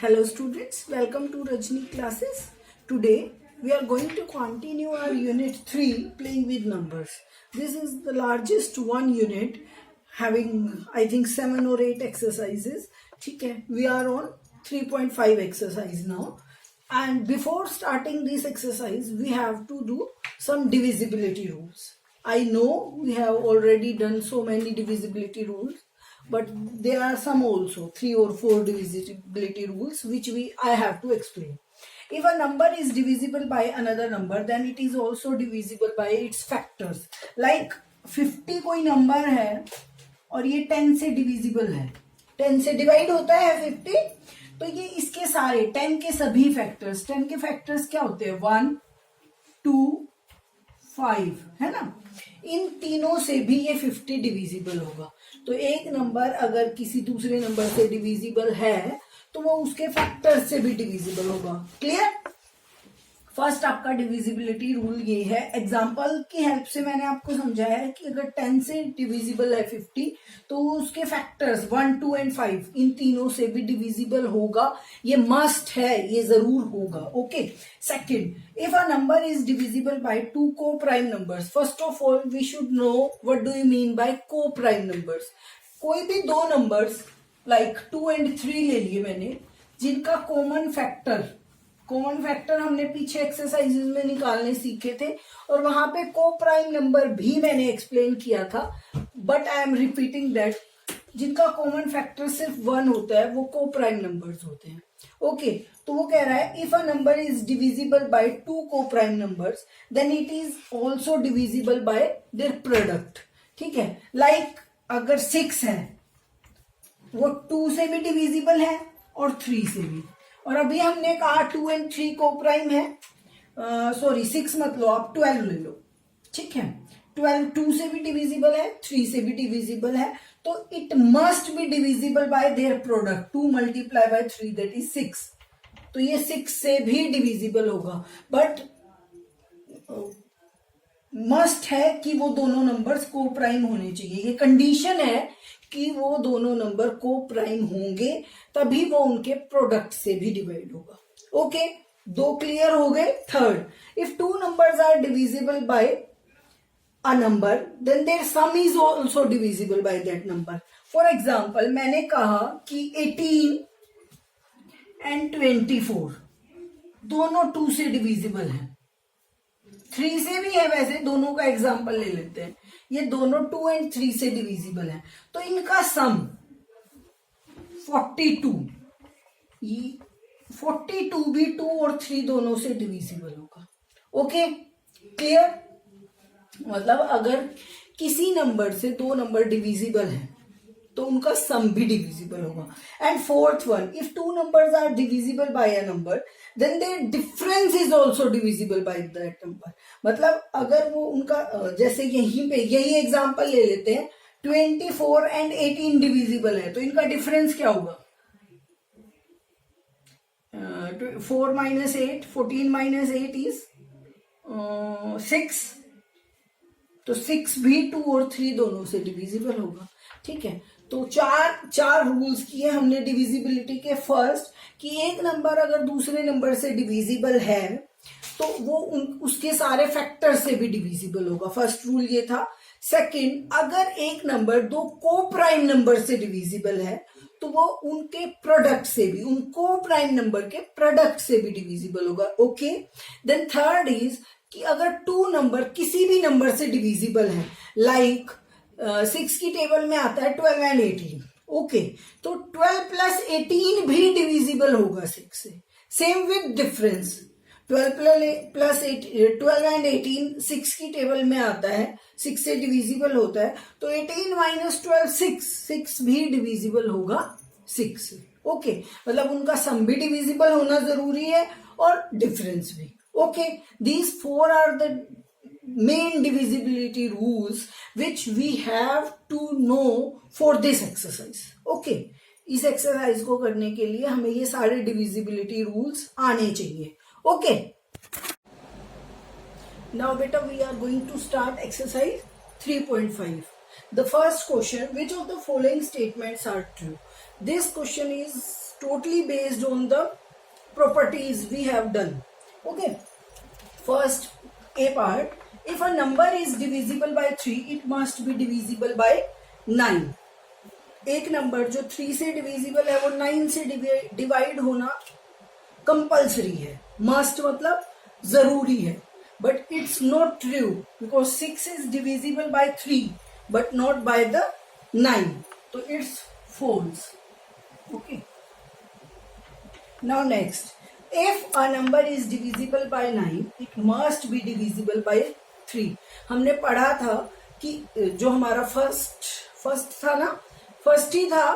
Hello students, welcome to Rajni classes. Today we are going to continue our unit 3 playing with numbers. This is the largest one unit having I think 7 or 8 exercises. Okay, we are on 3.5 exercise now. And before starting this exercise we have to do some divisibility rules. I know we have already done so many divisibility rules, but there are some also 3 or 4 divisibility rules which I have to explain. If a number is divisible by another number, then it is also divisible by its factors. Like 50 कोई number है और ये 10 से divisible है, 10 से divide होता है 50, तो ये इसके सारे 10 के सभी factors, 10 के factors क्या होते हैं 1, 2, 5 है ना, इन तीनों से भी ये 50 डिविजिबल होगा. तो एक नंबर अगर किसी दूसरे नंबर से डिविजिबल है तो वो उसके फैक्टर से भी डिविजिबल होगा. क्लियर? फर्स्ट आपका डिविजिबिलिटी रूल ये है. एग्जांपल की हेल्प से मैंने आपको समझाया है कि अगर 10 से डिविजिबल है 50 तो उसके फैक्टर्स 1, 2 एंड 5 इन तीनों से भी डिविजिबल होगा. ये मस्ट है, ये जरूर होगा. Okay. Second, if a number is divisible by two co prime numbers. First of all we should know what do you mean by co prime numbers. कोई भी दो नंबर्स लाइक 2 एंड 3 ले लिए मैंने, जिनका कॉमन फैक्टर हमने पीछे exercises में निकालने सीखे थे और वहां पे को प्राइम नंबर भी मैंने एक्सप्लेन किया था, but I am repeating that जिनका कॉमन फैक्टर सिर्फ 1 होता है वो को प्राइम नंबर्स होते हैं. ओके. तो वो कह रहा है if a number is divisible by two co prime numbers then it is also divisible by their product. ठीक है. लाइक अगर 6 है वो 2 से भी डिविजिबल है और 3 से भी. और अभी हमने कहा 2 एंड 3 को प्राइम है. सॉरी 6 मत लो, आप 12 ले लो. ठीक है. 12 2 से भी डिविजिबल है, 3 से भी डिविजिबल है, तो it must be divisible by their product. 2 multiply by 3 that is 6. तो ये 6 से भी डिविजिबल होगा, बट मस्ट है कि वो दोनों नंबर्स को प्राइम होने चाहिए. ये कंडीशन है कि वो दोनों नंबर को प्राइम होंगे तभी वो उनके प्रोडक्ट से भी डिवाइड होगा. ओके. 2 क्लियर हो गए. Third, if two numbers are divisible by a number then their sum is also divisible by that number. For example मैंने कहा कि 18 एंड 24 दोनों 2 से डिविजिबल है, 3 से भी है. वैसे दोनों का एग्जाम्पल ले लेते हैं. ये दोनों 2 एंड 3 से डिविजिबल है, तो इनका सम 42. 42 भी 2 और 3 दोनों से डिविजिबल होगा. ओके. क्लियर? मतलब अगर किसी नंबर से दो नंबर डिविजिबल है तो उनका सम भी डिविजिबल होगा. And fourth one, if two numbers are divisible by a number then their difference is also divisible by that number. मतलब अगर वो उनका जैसे यही एग्जांपल ले लेते हैं, 24 एंड 18 डिविजिबल है तो इनका डिफरेंस क्या होगा? 4 minus 8, 14 minus 8 is 6. तो 6 भी 2 और 3 दोनों से डिविजिबल होगा. ठीक है. तो चार रूल्स किए हमने डिविजिबिलिटी के. फर्स्ट, कि एक नंबर अगर दूसरे नंबर से डिविजिबल है तो वो उसके सारे फैक्टर से भी डिविजिबल होगा. फर्स्ट रूल ये था. सेकंड, अगर एक नंबर दो को प्राइम नंबर से डिविजिबल है तो वो उनके प्रोडक्ट से भी, उन को प्राइम नंबर के प्रोडक्ट से भी डिविजिबल होगा. ओके. देन थर्ड इज कि अगर टू नंबर किसी भी नंबर से डिविजिबल है, लाइक 6 की टेबल में आता है 12 एंड 18. ओके. तो 12 प्लस 18 भी डिविजिबल होगा 6 से. Same with difference. 12 एंड 18 6 की टेबल में आता है, 6 से डिविजिबल होता है, तो 18 माइनस 12 6 भी डिविजिबल होगा 6 से. ओके. मतलब उनका सम भी डिविजिबल होना जरूरी है और डिफरेंस भी. Okay. These 4 are the main divisibility rules which we have to know for this exercise. Okay. इस एक्सरसाइज को करने के लिए हमें ये सारे डिविजिबिलिटी रूल्स आने चाहिए. ओके. नाउ बेटा we are going to start exercise 3.5. The first question, which of the following statements are true? This question is totally based on the properties we have done. Okay, first A part, if a number is divisible by 3 it must be divisible by 9. एक number जो 3 से divisible है वो 9 से divide होना compulsory है. Must मतलब जरूरी है, but it's not true because 6 is divisible by 3 but not by the 9, तो it's false. Okay, now next, if a number is divisible by 9 it must be divisible by 3. हमने पढ़ा था कि जो हमारा फर्स्ट था ना, फर्स्ट ही था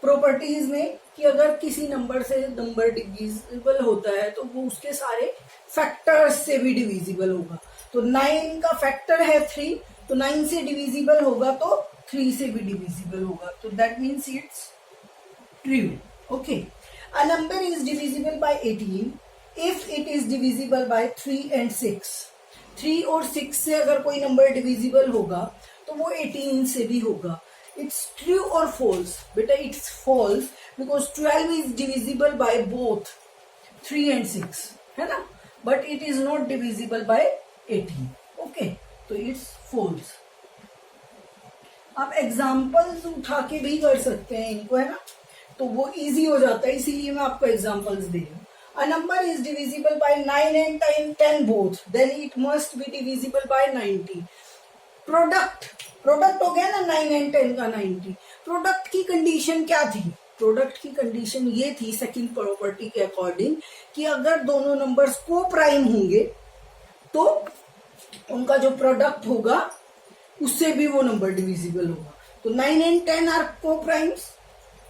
प्रॉपर्टीज में कि अगर किसी नंबर से नंबर डिविजिबल होता है तो वो उसके सारे फैक्टर्स से भी डिविजिबल होगा. तो 9 का फैक्टर है 3, तो 9 से डिविजिबल होगा तो 3 से भी डिविजिबल होगा. तो that means it's true. Okay, a number is divisible bye 18 if it is divisible by 3 and 6. 3 और 6 से अगर कोई नंबर डिविजिबल होगा तो वो 18 से भी होगा. It's true or false? बेटा it's false because 12 is divisible by both 3 and 6, है ना, but it is not divisible by 18. Okay, तो it's false. आप एग्जाम्पल्स उठा के भी कर सकते हैं इनको, है ना, तो वो इजी हो जाता है, इसीलिए मैं आपको एग्जाम्पल्स दे रही हूँ. A number is divisible by 9 and 10 both, then it must be divisible by 90. Product हो गया ना 9 and 10 का 90. प्रोडक्ट की कंडीशन क्या थी? प्रोडक्ट की कंडीशन ये थी सेकंड प्रॉपर्टी के अकॉर्डिंग कि अगर दोनों नंबर्स को प्राइम होंगे तो उनका जो प्रोडक्ट होगा उससे भी वो नंबर डिविजिबल होगा. तो 9 and 10 आर को प्राइम्स.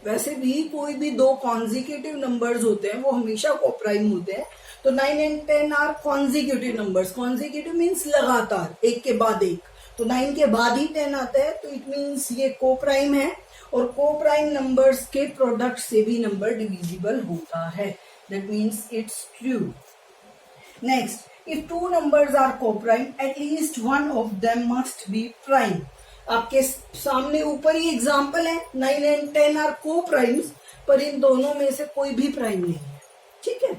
वैसे भी कोई भी दो कॉन्जिक्यूटिव नंबर्स होते हैं वो हमेशा को प्राइम होते हैं. तो 9 and 10 are consecutive numbers. Consecutive means लगातार, एक के बाद एक. तो 9 के बाद ही 10 आता है, तो इट मीन्स ये को प्राइम है और को प्राइम नंबर्स के प्रोडक्ट से भी नंबर डिविजिबल होता है. That means it's true. Next, if two numbers are co prime at least one of them must be prime. आपके सामने ऊपर ही एग्जाम्पल है, 9 and 10 आर को प्राइम्स, पर इन दोनों में से कोई भी प्राइम नहीं है. ठीक है,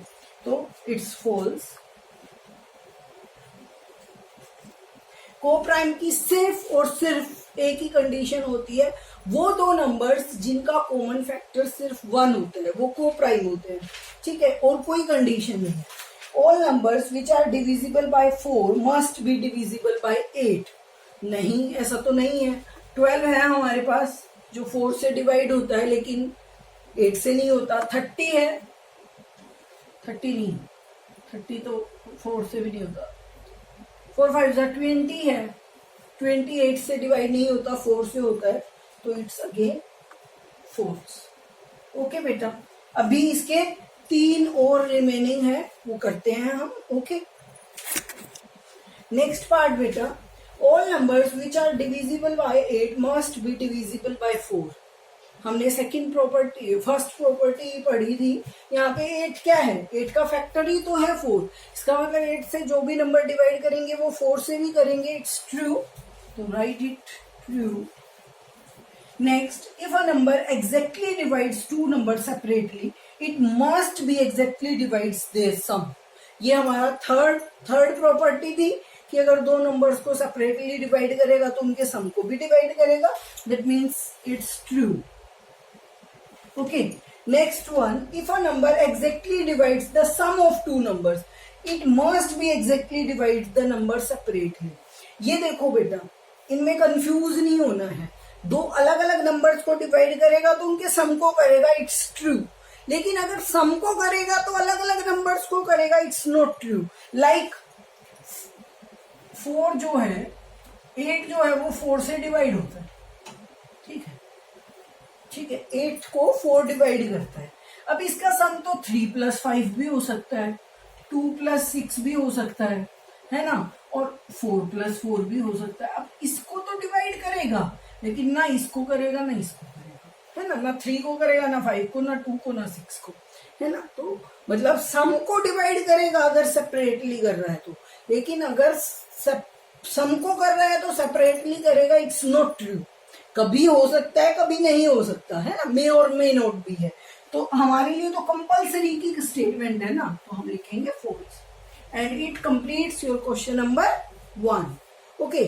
तो इट्स फॉल्स. को प्राइम की सिर्फ और सिर्फ एक ही कंडीशन होती है, वो दो नंबर्स जिनका कॉमन फैक्टर सिर्फ 1 होता है वो को प्राइम होते हैं. ठीक है, और कोई कंडीशन नहीं है. All numbers which are divisible by 4 must be divisible by 8. नहीं, ऐसा तो नहीं है. 12 है हमारे पास जो 4 से डिवाइड होता है लेकिन 8 से नहीं होता. 30 है, 30 नहीं, 30 तो 4 से भी नहीं होता. 4 5 20 है, 28 से डिवाइड नहीं होता, 4 से होता है, तो इट्स अगेन फॉल्स. ओके बेटा, अभी इसके 3 और रिमेनिंग है, वो करते हैं हम. ओके, नेक्स्ट पार्ट बेटा, all numbers which are divisible by 8 must be divisible by 4. हमने सेकंड प्रॉपर्टी, फर्स्ट प्रॉपर्टी पढ़ी थी. यहाँ पे 8 क्या है? 8 का फैक्टर ही तो है 4. इसका मतलब 8 से जो भी नंबर डिवाइड करेंगे वो 4 से भी करेंगे. इट्स ट्रू, तो right it true. Next, if a number exactly divides two number separately it must be exactly divides their sum. ये हमारा थर्ड प्रॉपर्टी थी कि अगर दो नंबर्स को सेपरेटली डिवाइड करेगा तो उनके सम को भी डिवाइड करेगा. That means it's true. Okay, next one, if a number exactly divides the sum of two numbers, it must be exactly divides the number separately. ये देखो बेटा, इनमें कंफ्यूज नहीं होना है. दो अलग अलग नंबर्स को डिवाइड करेगा तो उनके सम को करेगा, इट्स ट्रू. लेकिन अगर सम को करेगा तो अलग अलग नंबर्स को करेगा, इट्स नॉट ट्रू. लाइक 4 जो है, 8 जो है वो 4 से डिवाइड होता है. ठीक है, ठीक है, 8 को 4 डिवाइड करता है. अब इसका सम तो 3 + 5 भी हो सकता है, 2 + 6 भी हो सकता है ना, और 4 + 4 भी हो सकता है. अब इसको तो डिवाइड करेगा लेकिन ना इसको करेगा ना इसको करेगा, है ना 3 को करेगा, ना 5 को, ना 2 को, ना 6 को, है ना. तो मतलब सम को डिवाइड करेगा अगर सेपरेटली कर रहा है तो, लेकिन अगर सम को कर रहा है तो सेपरेटली करेगा. It's not true. कभी हो सकता है, कभी नहीं हो सकता, है ना, मे और मे नॉट भी है. तो हमारे लिए तो कंपल्सरी की स्टेटमेंट है ना, तो हम लिखेंगे false and it completes your question number 1. Okay,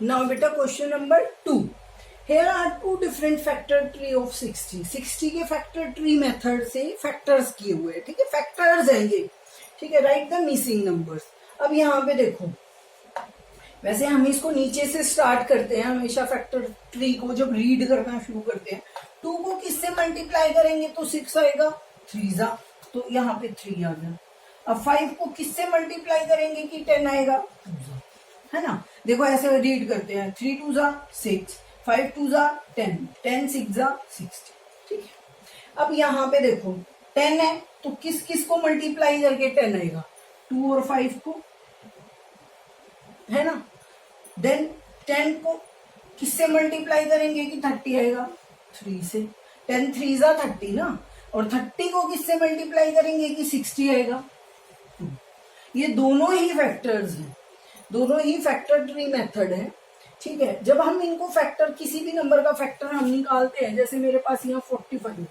now बेटा question number 2. Here are two different factor tree of 60. 60 के फैक्टर ट्री मेथड से फैक्टर्स किए हुए हैं, ठीक है, फैक्टर्स हैं ये, ठीक है. Right the missing numbers. अब यहाँ पे देखो, वैसे हम इसको नीचे से स्टार्ट करते हैं हमेशा. फैक्टर ट्री को जब रीड करना शुरू करते हैं, 2 को किससे मल्टीप्लाई करेंगे तो 6 आएगा, 3 जा, तो यहाँ पे 3 आ गया. अब 5 को किससे मल्टीप्लाई करेंगे कि 10 आएगा, 2 जा, है ना. देखो ऐसे रीड करते हैं, 3 2 जा 6, 5 2 जा 10, 10 6 जा 60, ठीक है. अब यहाँ पे देखो 10 है तो किस किस को मल्टीप्लाई करके 10 आएगा, 2 और 5 को, है ना. देन 10 को किससे मल्टीप्लाई करेंगे कि 30 आएगा, 3 से. 10 3 जा 30 ना, और 30 को किससे मल्टीप्लाई करेंगे कि 60 आएगा. ये दोनों ही फैक्टर्स हैं, दोनों ही फैक्टर ट्री मेथड है, ठीक है. जब हम इनको फैक्टर, किसी भी नंबर का फैक्टर हम निकालते हैं, जैसे मेरे पास यहाँ 45,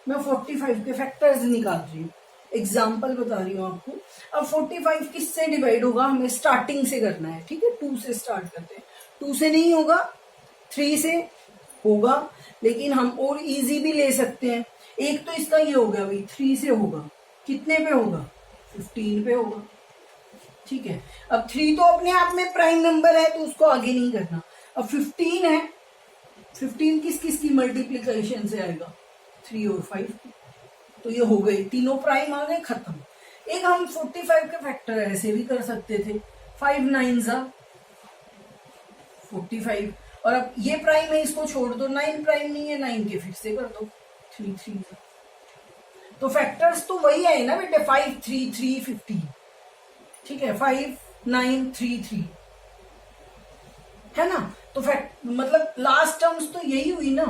मैं 45 के फैक्टर्स निकाल रही हूँ, एग्जाम्पल बता रही हूँ आपको. अब 45 किससे डिवाइड होगा, हमें स्टार्टिंग से करना है, ठीक है. 2 से स्टार्ट करते हैं, 2 से नहीं होगा 3 से होगा, लेकिन हम और इजी भी ले सकते हैं. एक तो इसका ये हो गया भाई, 3 से होगा, कितने पे होगा, 15 पे होगा, ठीक है. अब 3 तो अपने आप में प्राइम नंबर है तो उसको आगे नहीं करना. अब 15 है, 15 किस किस की मल्टीप्लीकेशन से आएगा, 3 और 5 की, तो ये हो गई, तीनों प्राइम आ गए, खत्म. एक हम 45 के फैक्टर ऐसे भी कर सकते थे, 5 9 जा 45, और अब ये प्राइम है इसको छोड़ दो, 9 प्राइम नहीं है, 9 के फिर से कर दो, 3 3 जा. तो फैक्टर्स तो वही आए ना बेटे, 5 3 3 15, ठीक है, 5 9 3 3, है ना. तो फैक्ट मतलब लास्ट टर्म्स तो यही हुई ना,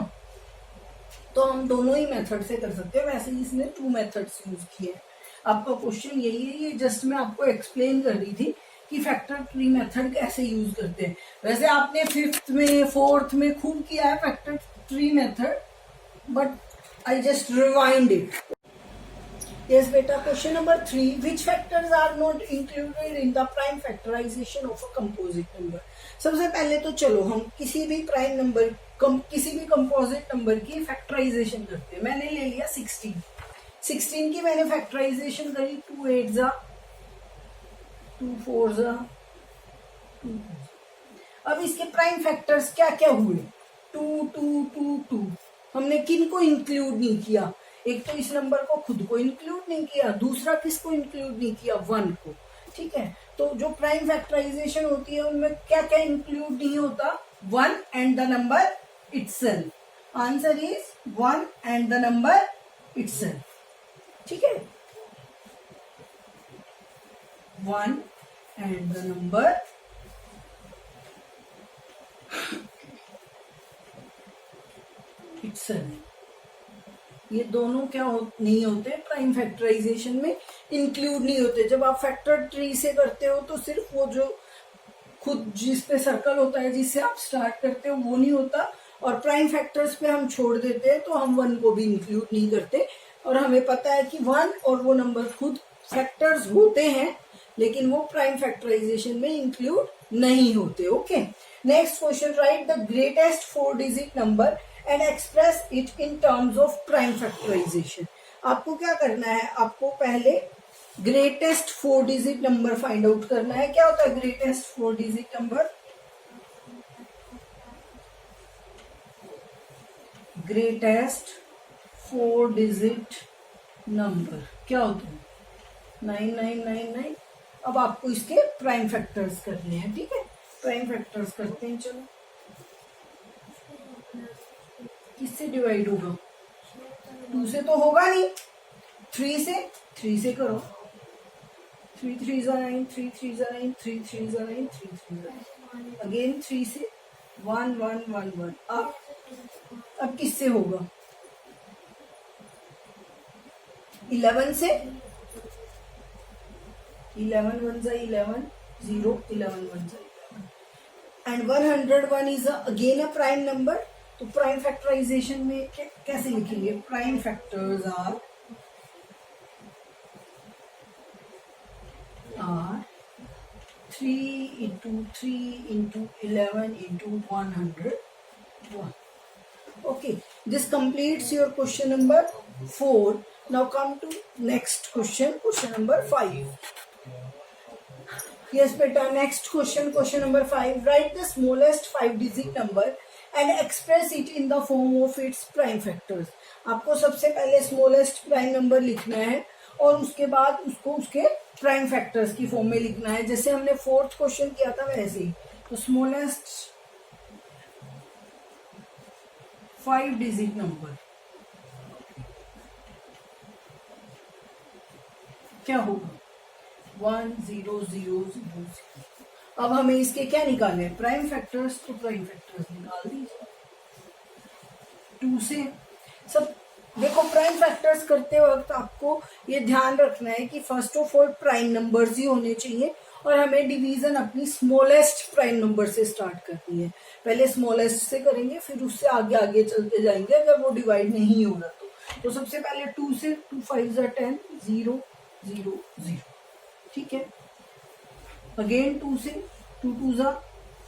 तो हम दोनों ही मेथड से कर सकते हैं. वैसे इसने 2 मेथड्स यूज किए हैं. आपका क्वेश्चन यही है, ये जस्ट मैं आपको एक्सप्लेन कर रही थी कि फैक्टर ट्री मेथड कैसे यूज करते हैं. वैसे आपने 5th में 4th में खूब किया है factor tree method, but I just rewind it. Yes, beta. Question number 3. Which factors are not included in the prime factorization of a composite number? सबसे पहले तो चलो हम किसी भी प्राइम नंबर, किसी भी कंपोजिट नंबर की फैक्टराइजेशन करते हैं. मैंने ले लिया 16 की मैंने फैक्टराइजेशन करी, 2 8 जा 2 4 जा 2. अब इसके प्राइम फैक्टर्स क्या क्या हुए, 2 2 2 2. हमने किन को इंक्लूड नहीं किया, एक तो इस नंबर को खुद को इंक्लूड नहीं किया, दूसरा किसको इंक्लूड नहीं किया, 1 को, ठीक है. तो जो प्राइम फैक्टराइजेशन होती है उनमें क्या क्या इंक्लूड नहीं होता, 1 and the number itself. Answer is 1 and the number itself, ठीक है. 1 एंड द नंबर इटसेल्फ, ये दोनों क्या नहीं होते प्राइम फैक्टराइजेशन में, इंक्लूड नहीं होते. जब आप फैक्टर ट्री से करते हो तो सिर्फ वो जो खुद जिस पे सर्कल होता है, जिससे आप स्टार्ट करते हो, वो नहीं होता, और प्राइम फैक्टर्स पे हम छोड़ देते हैं, तो हम 1 को भी इंक्लूड नहीं करते. और हमें पता है कि 1 और वो नंबर खुद फैक्टर्स होते हैं, लेकिन वो प्राइम फैक्टराइजेशन में इंक्लूड नहीं होते. Okay, next question. Write the greatest 4 digit number and express it in terms of prime factorisation. आपको क्या करना है, आपको पहले greatest 4 digit number find out करना है. क्या होता है greatest 4 digit number, greatest 4 digit number क्या होता है, 9999. अब आपको इसके प्राइम फैक्टर्स करने हैं, ठीक है. प्राइम फैक्टर्स करते हैं, चलो. किससे डिवाइड होगा, 2 से तो होगा नहीं, 3 से करो. 3 3 जा 9, 3 3 जा 9, 3 3 जा 9, 3 3 जा 9, अगेन 3 से 1 1 1 1. अब किससे होगा, 11 से, 11 1 जा 11 0, 11 1 जा 11. And 101 is again a prime number. तो प्राइम फैक्टराइजेशन में कैसे लिखेंगे? Prime factors are 3 into 3 into 11 into 101. Okay, this completes your question number 4. Now come to next question number 5. Yes, beta, next question number 5. Write the smallest 5-digit number and express it in the form of its prime factors. आपको सबसे पहले smallest prime number लिखना है और उसके बाद उसको उसके प्राइम फैक्टर्स की फॉर्म में लिखना है, जैसे हमने 4th क्वेश्चन किया था वैसे ही। तो स्मॉलेस्ट 5-digit नंबर क्या होगा? 10000। अब हमें इसके क्या निकालने? Prime factors. तो प्राइम फैक्टर्स निकाल दीजिए 2 से। सब देखो, प्राइम फैक्टर्स करते वक्त आपको ये ध्यान रखना है कि first of all prime numbers ही होने चाहिए और हमें डिवीजन अपनी स्मॉलेस्ट प्राइम नंबर से स्टार्ट करनी है। पहले स्मॉलेस्ट से करेंगे, फिर उससे आगे आगे चलते जाएंगे अगर वो डिवाइड नहीं होगा तो सबसे पहले 2 से। 2 5 10, 0 0 0। ठीक है। अगेन 2 से। 2 2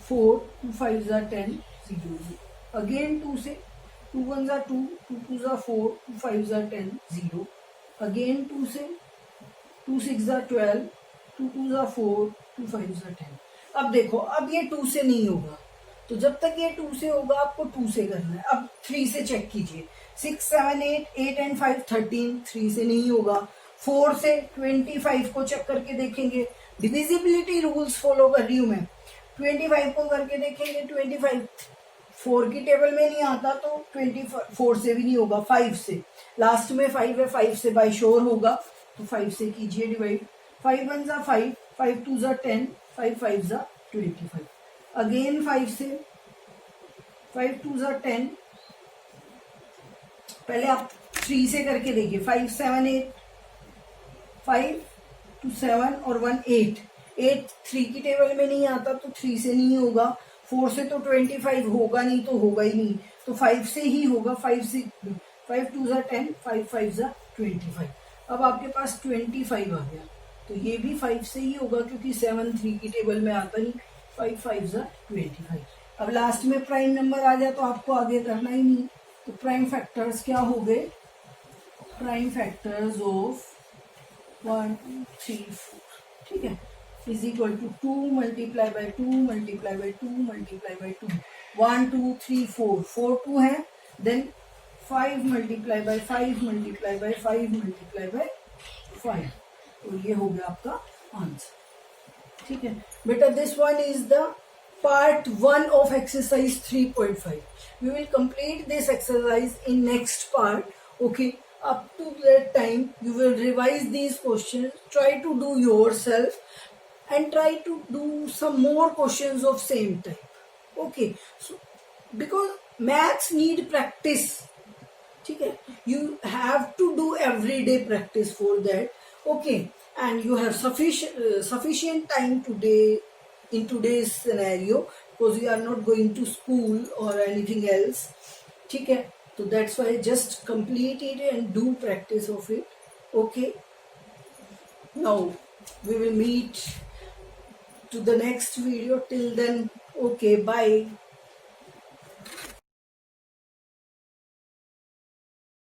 4, 2 5 10, 0 0। अगेन 2 से। 2 1 2, 2 2 4, 2 5 10, 0। अगेन 2 से। 2 6 12, 2 2 4, 2 5 10। अब देखो, अब ये 2 से नहीं होगा, तो जब तक ये 2 से होगा आपको 2 से करना है। अब 3 से चेक कीजिए। 6 7 8, 8 and 5 13, 3 से नहीं होगा। 4 से 25 को चेक करके देखेंगे, डिविजिबिलिटी रूल्स फॉलो कर रही हूं मैं। 25 को करके देखेंगे, 25 4 की टेबल में नहीं आता तो 24 से भी नहीं होगा। 5 से, लास्ट में 5 है, 5 से बाय श्योर होगा, तो 5 से कीजिए डिवाइड। 5 1 5, 5 2 10, 5 5 25। अगेन 5 से। 5 2 10। पहले आप 3 से करके देखिए। 5 7 8, 5 2 7 और 1 8। 8 3 की टेबल में नहीं आता तो 3 से नहीं होगा। 4 से तो 25 होगा नहीं, तो होगा ही नहीं, तो 5 से ही होगा। 5 से 5 2 10, 5 5 25। अब आपके पास 25 आ गया, तो ये भी 5 से ही होगा क्योंकि 7 3 की टेबल में आता नहीं। 5 5 25। अब लास्ट में प्राइम नंबर आ जाए तो आपको आगे करना ही नहीं। तो प्राइम फैक्टर्स क्या हो गए? प्राइम फैक्टर्स ऑफ 1 2 3 4, ठीक है, is equal to 2 multiply by 2 multiply by 2 multiply by 2। 1 2 3 4, 4 2 है, then 5 multiply by 5 multiply by 5 multiply by 5। तो ये हो गया आपका आंसर। ठीक है बेटा, this one is the part 1 of exercise 3.5। we will complete this exercise in next part। okay, up to that time you will revise these questions, try to do yourself and try to do some more questions of same type। okay, so because maths need practice, ठीक है, you have to do everyday practice for that। okay, and you have sufficient time today in today's scenario because you are not going to school or anything else। ठीक है, so that's why just complete it and do practice of it। okay, now we will meet to the next video. Till then, okay, bye.